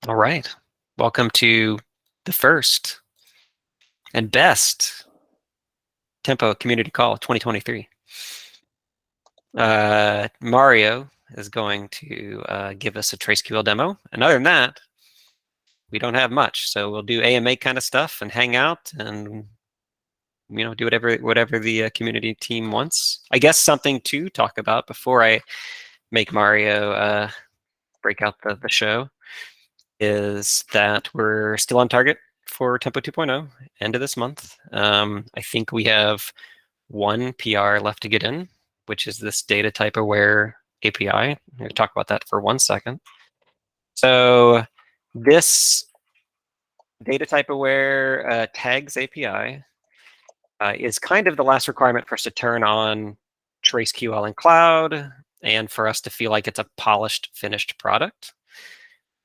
All right. Welcome to the first and best Tempo Community Call 2023. Mario is going to give us a TraceQL demo. And other than that, we don't have much. So we'll do AMA kind of stuff and hang out and do whatever the community team wants. I guess something to talk about before I make Mario break out the show is that we're still on target for Tempo 2.0 end of this month. I think we have one PR left to get in, which is this data type aware API. I'm going to talk about that for 1 second. So this data type aware tags API is kind of the last requirement for us to turn on TraceQL in cloud and for us to feel like it's a polished, finished product.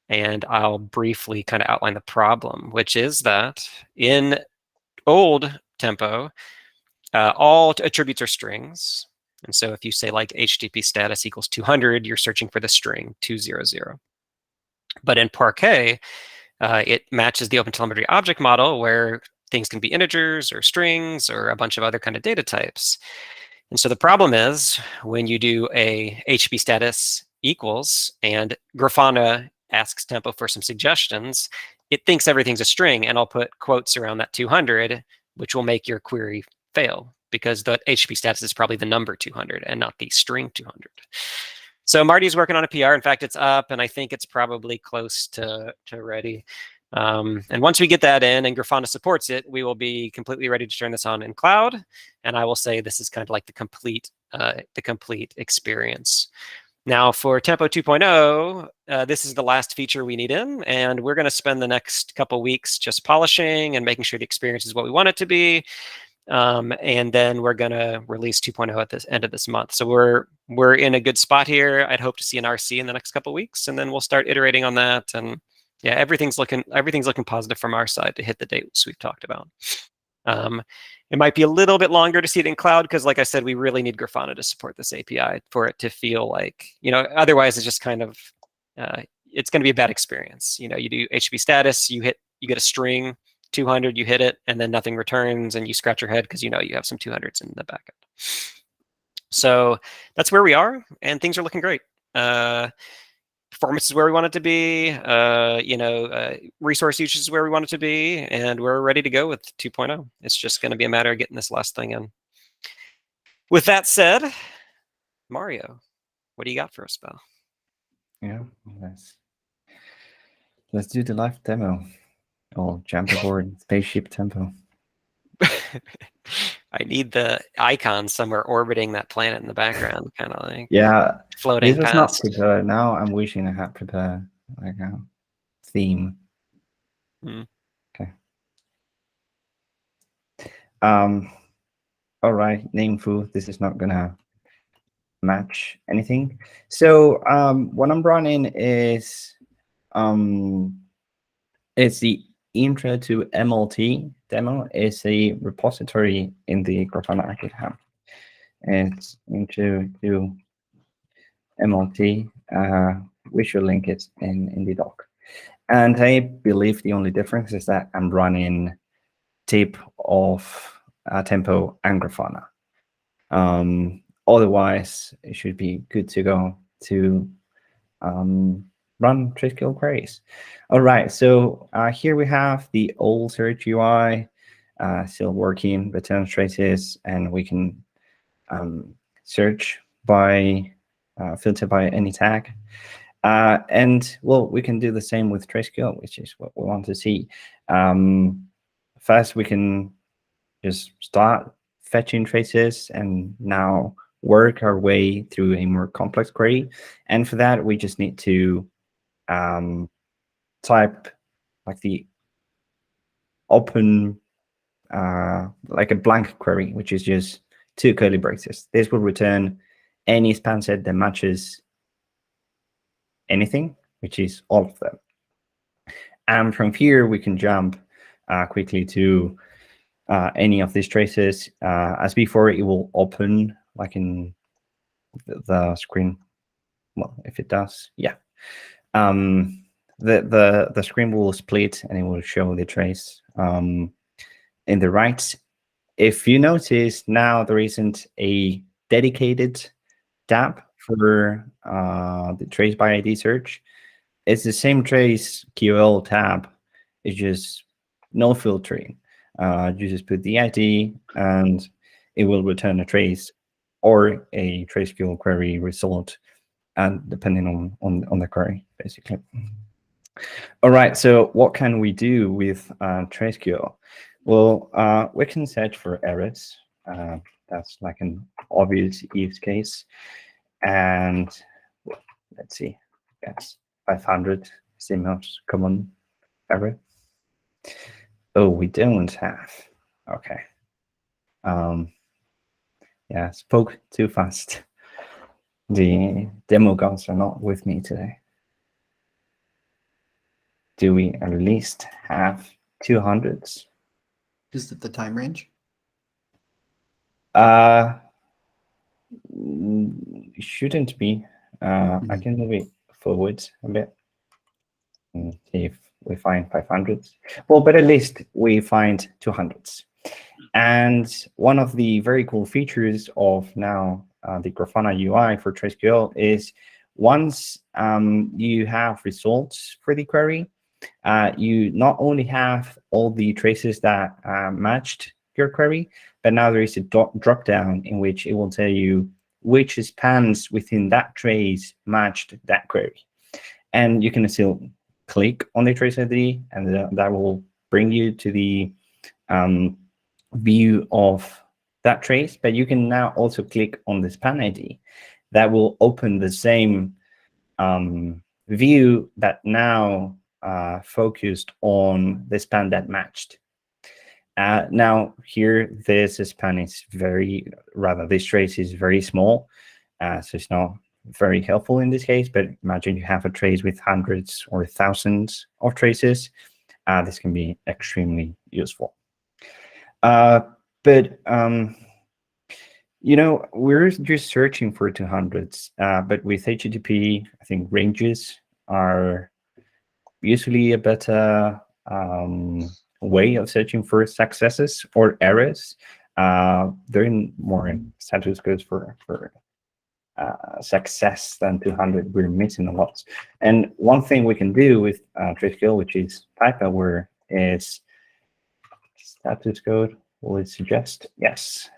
And I'll briefly kind of outline the problem, which is that in old Tempo, all attributes are strings. And so if you say like HTTP status equals 200, you're searching for the string 200. But in Parquet, it matches the OpenTelemetry object model where things can be integers or strings or a bunch of other kind of data types. And so the problem is when you do a HTTP status equals and Grafana asks Tempo for some suggestions, it thinks everything's a string, and I'll put quotes around that 200, which will make your query fail because the HTTP status is probably the number 200 and not the string 200. So Marty's working on a PR. In fact, it's up, and I think it's probably close to ready. And once we get that in and Grafana supports it, we will be completely ready to turn this on in cloud. And I will say this is kind of like the complete experience. Now for Tempo 2.0, this is the last feature we need in, and we're going to spend the next couple weeks just polishing and making sure the experience is what we want it to be. And then we're going to release 2.0 at the end of this month. So we're in a good spot here. I'd hope to see an RC in the next couple weeks, and then we'll start iterating on that. And yeah, everything's looking positive from our side to hit the dates we've talked about. It might be a little bit longer to see it in cloud because, like I said, we really need Grafana to support this API for it to feel like, otherwise it's just kind of, it's going to be a bad experience. You do HTTP status, you get a string 200, you hit it, and then nothing returns, and you scratch your head because you have some 200s in the backend. So that's where we are, and things are looking great. Performance is where we want it to be. Resource usage is where we want it to be, and we're ready to go with 2.0. It's just going to be a matter of getting this last thing in. With that said, Mario, what do you got for us, pal? Yeah, let's do the live demo. Or jump aboard spaceship Tempo. I need the icon somewhere orbiting that planet in the background, kind of like floating this was past. not prepared. Now I'm wishing I had prepared like a theme. Okay. All right, name foo. This is not gonna match anything. So what I'm running is it's the intro to MLT demo. Is a repository in the Grafana GitHub. It's intro to MLT. We should link it in the doc. And I believe the only difference is that I'm running tip of Tempo and Grafana. Otherwise, it should be good to go to run TraceQL queries. All right, so here we have the old search UI still working, return traces, and we can search by filter by any tag. And well, we can do the same with TraceQL, which is what we want to see. First, we can just start fetching traces and now work our way through a more complex query. And for that, we just need to type like the open, like a blank query, which is just 2 curly braces. This will return any span set that matches anything, which is all of them. And from here, we can jump quickly to any of these traces. As before, it will open like in the screen. Well, if it does, yeah. the screen will split and it will show the trace in the right. If you notice now, there isn't a dedicated tab for the trace by ID search. It's the same TraceQL tab. It's just no filtering. You just put the ID and it will return a trace or a TraceQL query result, and depending on the query, basically. All right, so what can we do with TraceQL? Well, we can search for errors. That's like an obvious use case. And let's see, yes, 500 is the most common error. Oh, we don't have. Okay. Yeah, spoke too fast. The demo gods are not with me today. Do we at least have 200s? Is it the time range? Shouldn't be. I can move it forward a bit and see if we find 500s. Well, but at least we find 200s. And one of the very cool features of now the Grafana UI for TraceQL is once you have results for the query, you not only have all the traces that matched your query, but now there is a drop down in which it will tell you which spans within that trace matched that query. And you can still click on the trace ID, and that will bring you to the view of that trace. But you can now also click on the span ID. That will open the same view that now focused on the span that matched. Now here, this span is this trace is very small, so it's not very helpful in this case. But imagine you have a trace with hundreds or thousands of traces. This can be extremely useful. But we're just searching for 200s, but with HTTP, I think ranges are usually a better way of searching for successes or errors. They're more in status codes for success than 200. We're missing a lot. And one thing we can do with TraceQL, which is type aware, is status code. Will it suggest? Yes.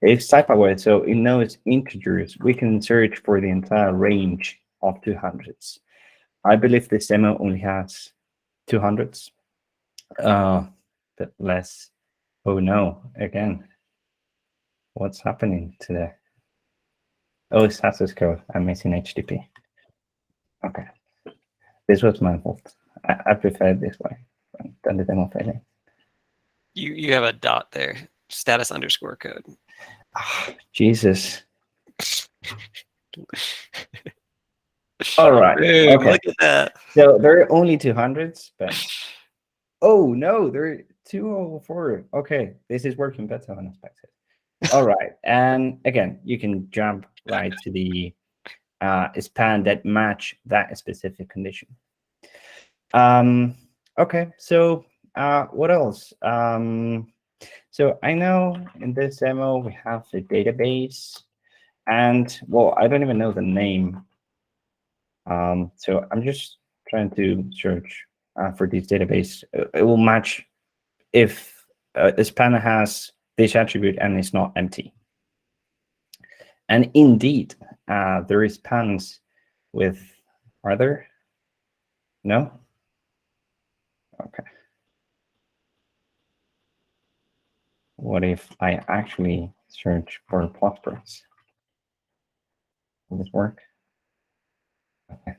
It's type aware, so it knows integers. We can search for the entire range of 200s. I believe this demo only has 200s, but less. Oh no, again, what's happening today? Oh, it's status code. I'm missing HTTP. Okay, this was my fault. I prefer it this way than the demo failing. You have a dot there, status underscore code. Jesus. All right. Dude, okay. Look at that. So there are only 200s, but oh no, there are 204. Okay, this is working better than expected. All right, and again, you can jump right to the span that match that specific condition. Okay, so what else? So I know in this demo we have the database, and well, I don't even know the name. So I'm just trying to search for this database. It will match if a span has this attribute and it's not empty. And indeed, there is spans with, are there? No? Okay. What if I actually search for Postgres? Will this work? Okay.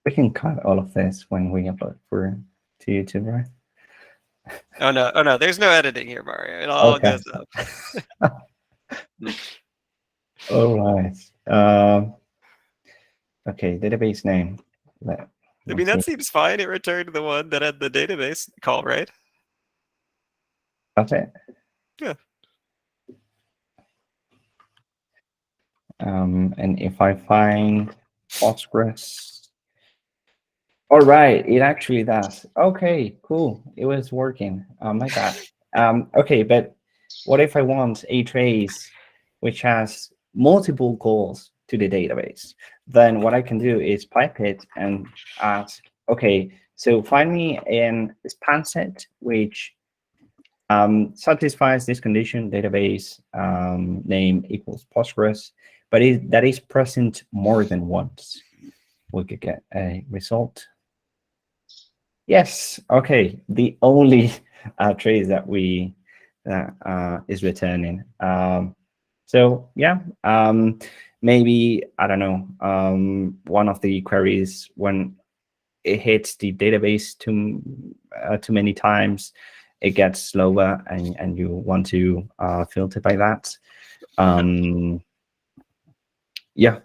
We can cut all of this when we upload to YouTube, right? Oh no, there's no editing here, Mario. It all Okay. goes up. All right. Okay, database name. I mean, that seems fine. It returned the one that had the database call, right? That's it. Yeah. And if I find Postgres, All right, it actually does. Okay, cool. It was working. My bad. Okay, but what if I want a trace which has multiple calls to the database? Then what I can do is pipe it and ask, okay, so find me an span set which satisfies this condition, database name equals Postgres, but that is present more than once. We could get a result. Yes. Okay. The only trace that is returning. So yeah, maybe I don't know. One of the queries when it hits the database too many times, it gets slower, and you want to filter by that. Yeah.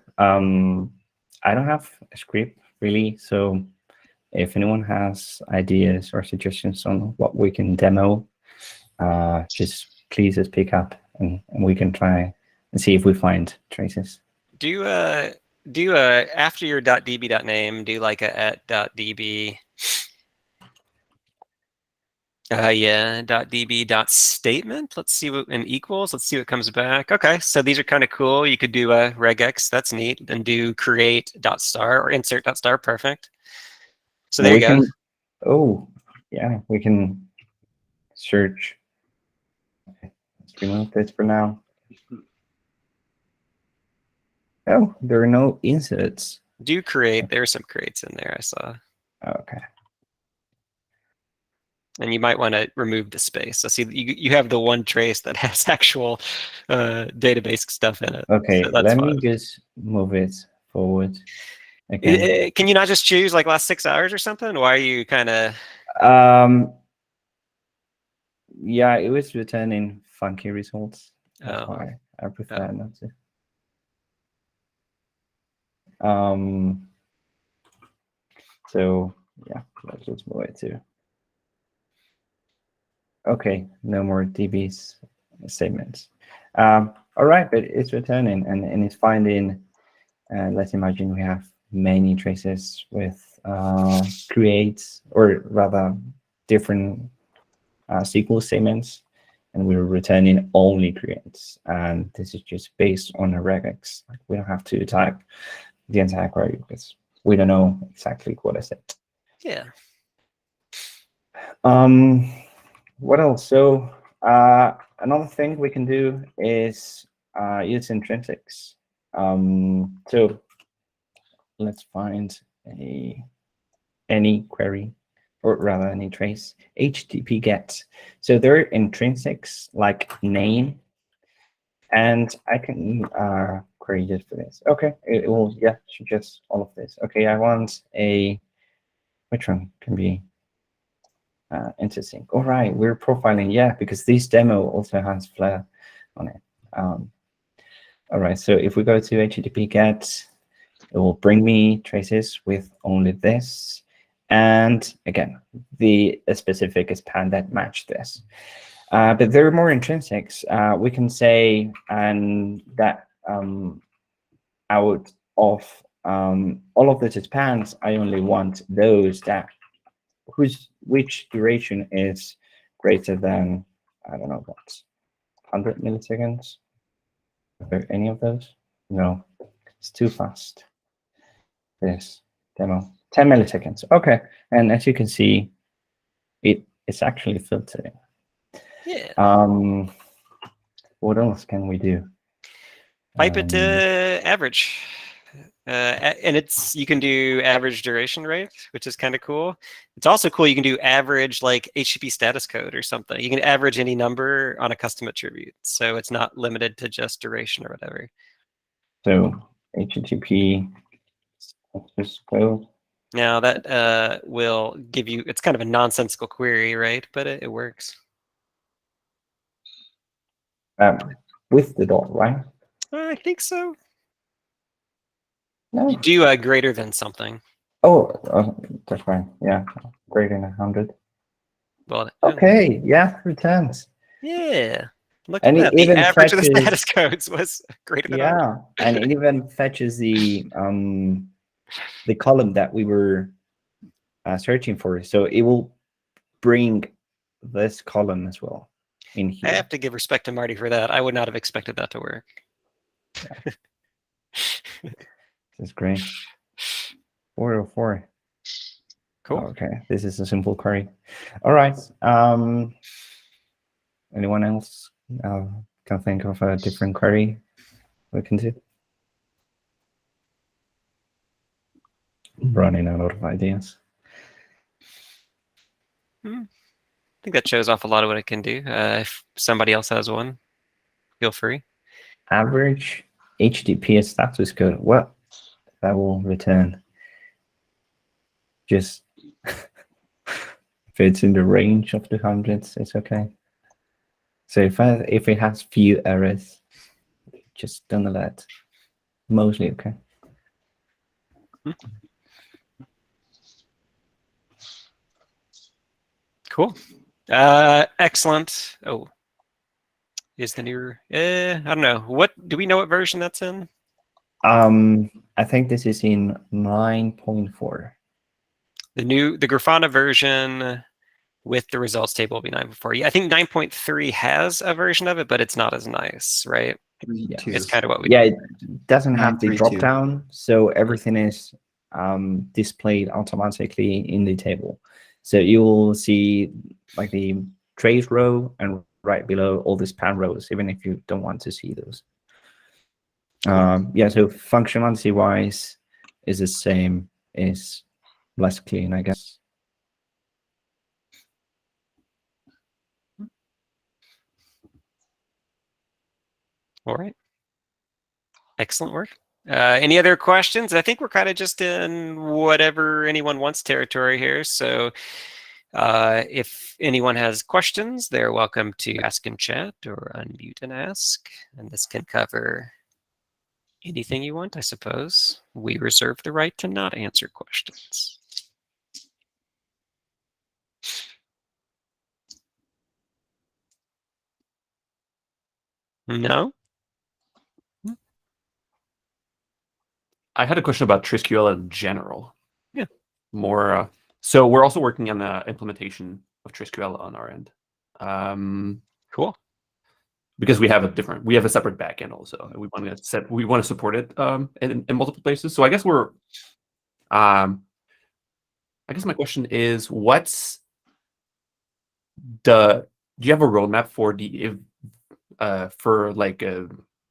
I don't have a script really, so if anyone has ideas or suggestions on what we can demo, just please just pick up and we can try and see if we find traces. Do after your .db.name, do like a @.db. Yeah, .db.statement. Let's see what and equals. Let's see what comes back. Okay, so these are kind of cool. You could do a regex. That's neat. Then do create.star or insert.star. Perfect. So there you go. Oh, yeah, we can search. Okay, let's remove this for now. Oh, there are no inserts. Do create. There are some creates in there I saw. Okay. And you might want to remove the space. So see, you have the one trace that has actual database stuff in it. Okay, so that's let fine. me just move it forward. Okay. Can you not just choose like last 6 hours or something? Why are you kind of? Yeah, it was returning funky results. That's Oh. why I prefer not to. So yeah, let's just move it to. Okay, no more DBs statements. All right, but it's returning and it's finding. Let's imagine we have many traces with creates, or rather different SQL statements, and we're returning only creates. And this is just based on a regex. We don't have to type the entire query because we don't know exactly what is it. Yeah. What else? So another thing we can do is use intrinsics. So let's find any query, or rather any trace, HTTP GET. So there are intrinsics like name, and I can query just for this. Okay, it will suggest all of this. Okay, I want which one can be interesting. All right, we're profiling, yeah, because this demo also has Flare on it. All right, so if we go to HTTP GET, it will bring me traces with only this. And again, the specific span that match this. But there are more intrinsics. We can say that out of all of the spans, I only want those that which duration is greater than, I don't know, what, 100 milliseconds? Are there any of those? No, it's too fast. This demo, 10 milliseconds. Okay, and as you can see, it's actually filtering. Yeah. What else can we do? Pipe it to average. And you can do average duration rate, which is kind of cool. It's also cool. You can do average like HTTP status code or something. You can average any number on a custom attribute. So it's not limited to just duration or whatever. So HTTP status code. Now that will give you, it's kind of a nonsensical query, right? But it works. With the dot, right? I think so. No. You do greater than something. Oh, that's fine. Yeah, greater than 100. Well, okay, yeah, returns. Yeah, look and at that. The average fetches, of the status codes was greater than 100. And it even fetches the column that we were searching for. So it will bring this column as well in I here. have to give respect to Marty for that. I would not have expected that to work. This is great. 404. Cool. Okay, this is a simple query. All right. Anyone else can think of a different query we can do? Running out of ideas. I think that shows off a lot of what it can do. If somebody else has one, feel free. Average HTTP status code. Well, that will return just if it's in the range of the hundreds, it's okay. So if it has few errors, just don't alert. Mostly okay. Cool. Excellent. Oh, is the new? I don't know. What do we know? What version that's in? I think this is in 9.4. The Grafana version with the results table will be 9.4. Yeah, I think 9.3 has a version of it, but it's not as nice, right? 3.2. It's kind of what we. Yeah, it doesn't have the 9.3.2. drop down, so everything is displayed automatically in the table. So you will see like the trace row and right below all the span rows, even if you don't want to see those. Yeah, so functionality wise is the same, is less clean, I guess. All right. Excellent work. Any other questions? I think we're kind of just in whatever anyone wants territory here. So if anyone has questions, they're welcome to ask in chat or unmute and ask. And this can cover anything you want, I suppose. We reserve the right to not answer questions. No? I had a question about TraceQL in general. Yeah. More. So we're also working on the implementation of TraceQL on our end. Cool. Because we have a separate backend also. We want to support it in multiple places. So I guess I guess my question is, do you have a roadmap for the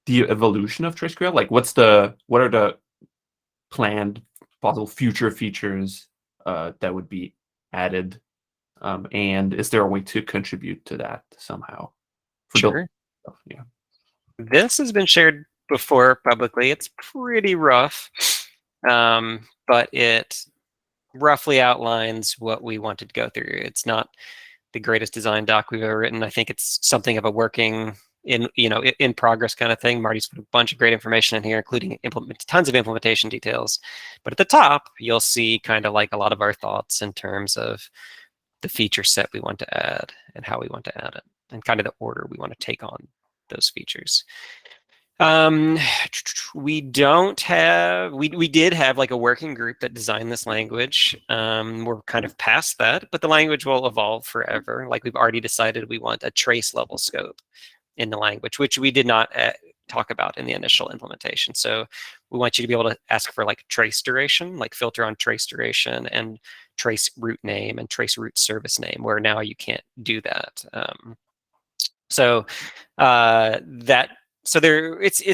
evolution of TraceQL? Like what are the planned possible future features that would be added, and is there a way to contribute to that somehow? Sure. Yeah. This has been shared before publicly. It's pretty rough, but it roughly outlines what we wanted to go through. It's not the greatest design doc we've ever written. I think it's something of a working in progress kind of thing. Marty's put a bunch of great information in here, including tons of implementation details. But at the top, you'll see kind of like a lot of our thoughts in terms of the feature set we want to add and how we want to add it, and kind of the order we want to take on those features. We did have like a working group that designed this language. We're kind of past that, but the language will evolve forever. Like we've already decided we want a trace level scope in the language, which we did not talk about in the initial implementation. So we want you to be able to ask for like trace duration, like filter on trace duration and trace root name and trace root service name, where now you can't do that. It's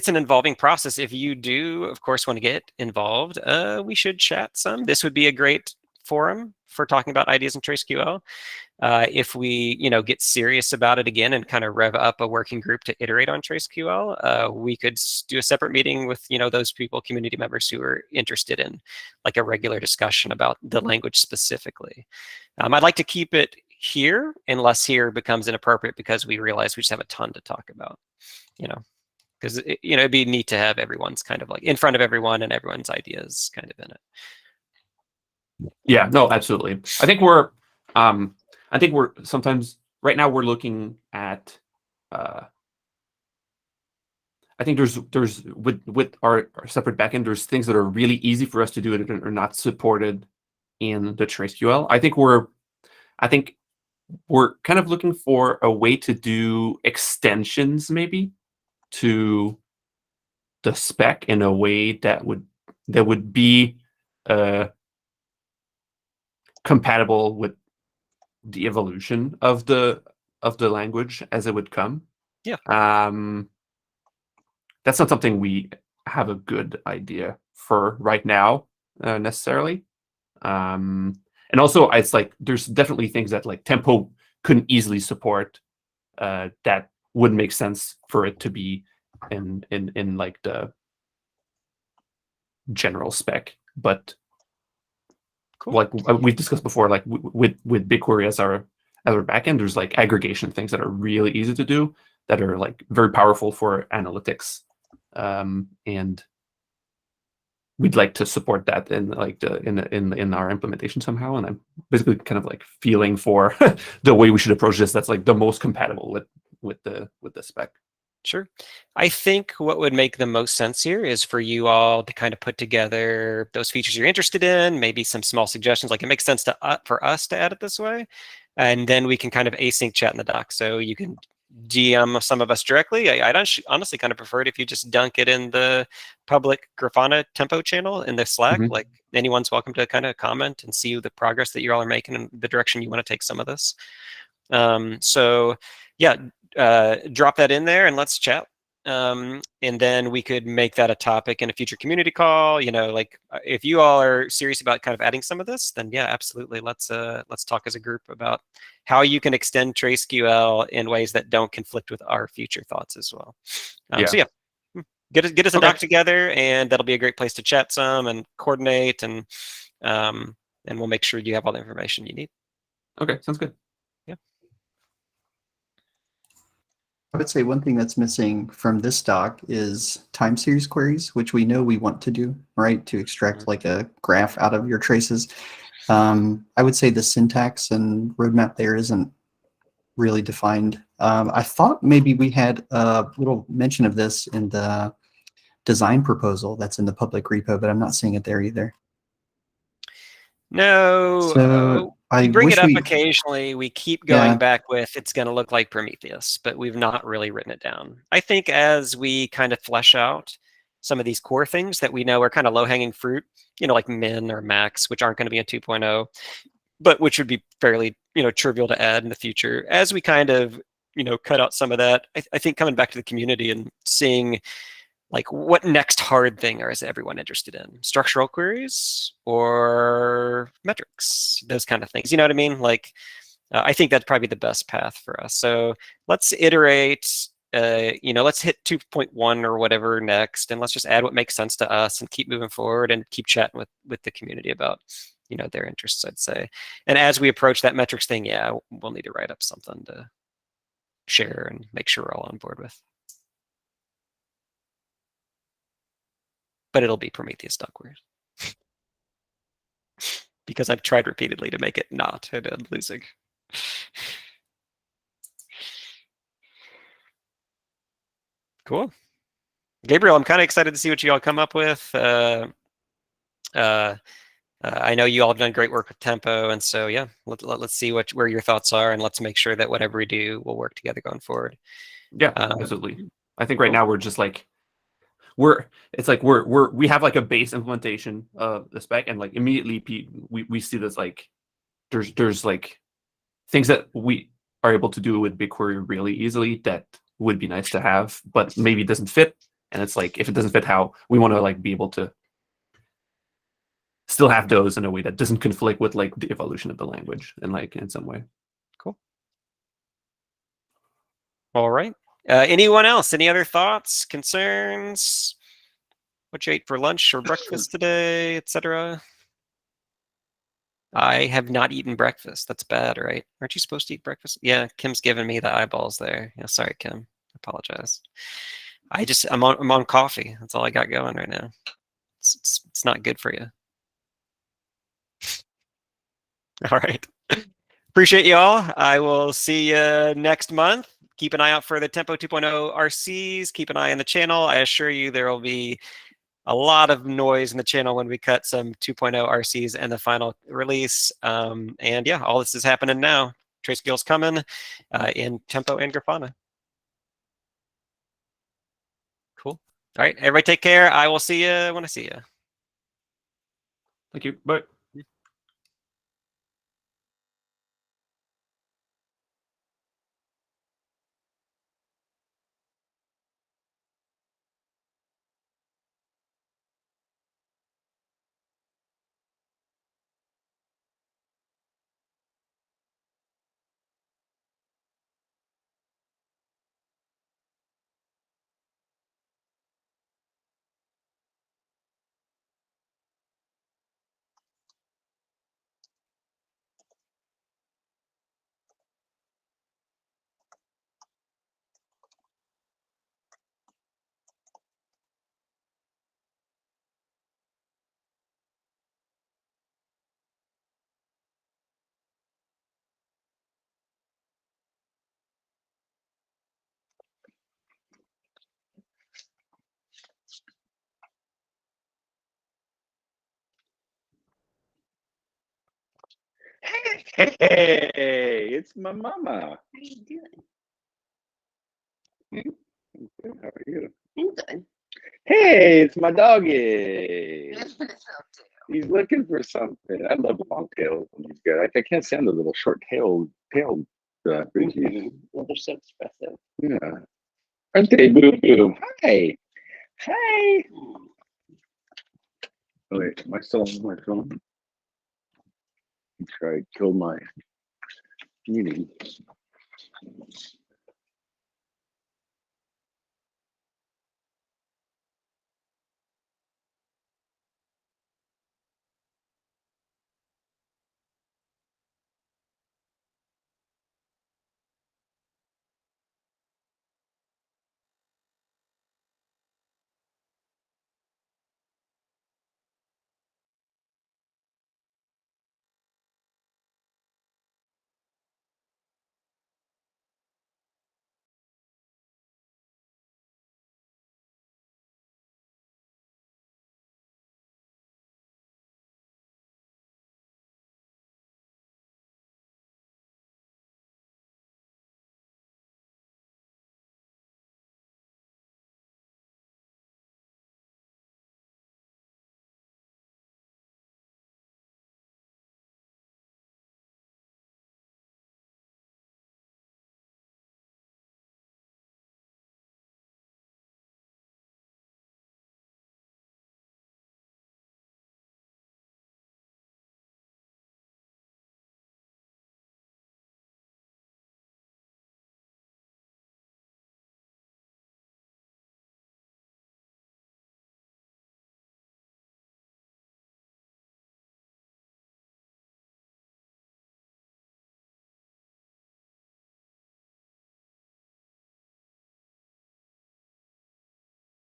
an evolving process. If you do, of course, want to get involved, we should chat some. This would be a great forum for talking about ideas in TraceQL. If we, get serious about it again and kind of rev up a working group to iterate on TraceQL, we could do a separate meeting with, those people, community members who are interested in like a regular discussion about the language specifically. I'd like to keep it here unless here becomes inappropriate because we realize we just have a ton to talk about, because it'd be neat to have everyone's kind of like in front of everyone and everyone's ideas kind of in it. Yeah, no, absolutely. I think we're sometimes right now we're looking at I think there's with our separate backend, there's things that are really easy for us to do and are not supported in the TraceQL. I think we're kind of looking for a way to do extensions maybe to the spec in a way that would be compatible with the evolution of the language as it would come. Yeah. That's not something we have a good idea for right now, necessarily. And also, it's like there's definitely things that like Tempo couldn't easily support, that wouldn't make sense for it to be in like the general spec. But Cool. like we've discussed before, like with BigQuery as our backend, there's like aggregation things that are really easy to do that are like very powerful for analytics, and we'd like to support that in like in our implementation somehow. And I'm basically kind of like feeling for the way we should approach this that's like the most compatible with the spec. Sure. I think what would make the most sense here is for you all to kind of put together those features you're interested in, maybe some small suggestions, like it makes sense to for us to add it this way. And then we can kind of async chat in the doc. So you can DM some of us directly. I'd honestly kind of prefer it if you just dunk it in the public Grafana Tempo channel in the Slack. Mhm. Like anyone's welcome to kind of comment and see the progress that you all are making and the direction you want to take some of this. So yeah, drop that in there and let's chat. And then we could make that a topic in a future community call. You know, like if you all are serious about kind of adding some of this, then yeah, absolutely. Let's talk as a group about how you can extend TraceQL in ways that don't conflict with our future thoughts as well. So yeah, get us a Okay. doc together, and that'll be a great place to chat some and coordinate, and we'll make sure you have all the information you need. Okay, sounds good. I would say one thing that's missing from this doc is time series queries, which we know we want to do, right? To extract like a graph out of your traces. I would say the syntax and roadmap there isn't really defined. I thought maybe we had a little mention of this in the design proposal that's in the public repo, but I'm not seeing it there either. No, So we I bring it wish up we, occasionally. We keep going yeah, back with it's going to look like Prometheus, but we've not really written it down. I think as we kind of flesh out some of these core things that we know are kind of low-hanging fruit, you know, like min or max, which aren't going to be in 2.0, but which would be fairly, you know, trivial to add in the future. As we kind of, you know, cut out some of that, I think coming back to the community and seeing like what next hard thing is everyone interested in? Structural queries or metrics? Those kind of things. You know what I mean? Like, I think that's probably the best path for us. So let's iterate. You know, let's hit 2.1 or whatever next, and let's just add what makes sense to us and keep moving forward and keep chatting with the community about, you know, their interests, I'd say. And as we approach that metrics thing, yeah, we'll need to write up something to share and make sure we're all on board with. But it'll be Prometheus queries. Because I've tried repeatedly to make it not, and I'm losing. Cool. Gabriel, I'm kind of excited to see what you all come up with. I know you all have done great work with Tempo, and so yeah, let's see where your thoughts are, and let's make sure that whatever we do, we'll work together going forward. Yeah, absolutely. I think right cool. now we're just like we have like a base implementation of the spec, and like immediately we see this like there's like things that we are able to do with BigQuery really easily that would be nice to have, but maybe it doesn't fit. And it's like if it doesn't fit how we want to like be able to still have those in a way that doesn't conflict with like the evolution of the language and like in some way. Cool. All right. Anyone else? Any other thoughts, concerns? What you ate for lunch or breakfast today, etc.? I have not eaten breakfast. That's bad, right? Aren't you supposed to eat breakfast? Yeah, Kim's giving me the eyeballs there. Yeah, sorry, Kim. I apologize. I'm on coffee. That's all I got going right now. It's not good for you. All right. Appreciate you all. I will see you next month. Keep an eye out for the Tempo 2.0 RCs. Keep an eye on the channel. I assure you there will be a lot of noise in the channel when we cut some 2.0 RCs and the final release. And yeah, all this is happening now. TraceQL's coming in Tempo and Grafana. Cool. All right, everybody take care. I will see you when I see you. Thank you. Bye. Hey, it's my mama. How you doing? I'm good. How are you? I'm good. Hey, it's my doggy. He's looking for something. I love long tails when he's good. I can't stand the little short tailed creatures. Well, they're so expressive. Yeah. Aren't they, Boo Boo? Hi. Hi. Oh, wait, am I still on my phone? Try to kill my meeting.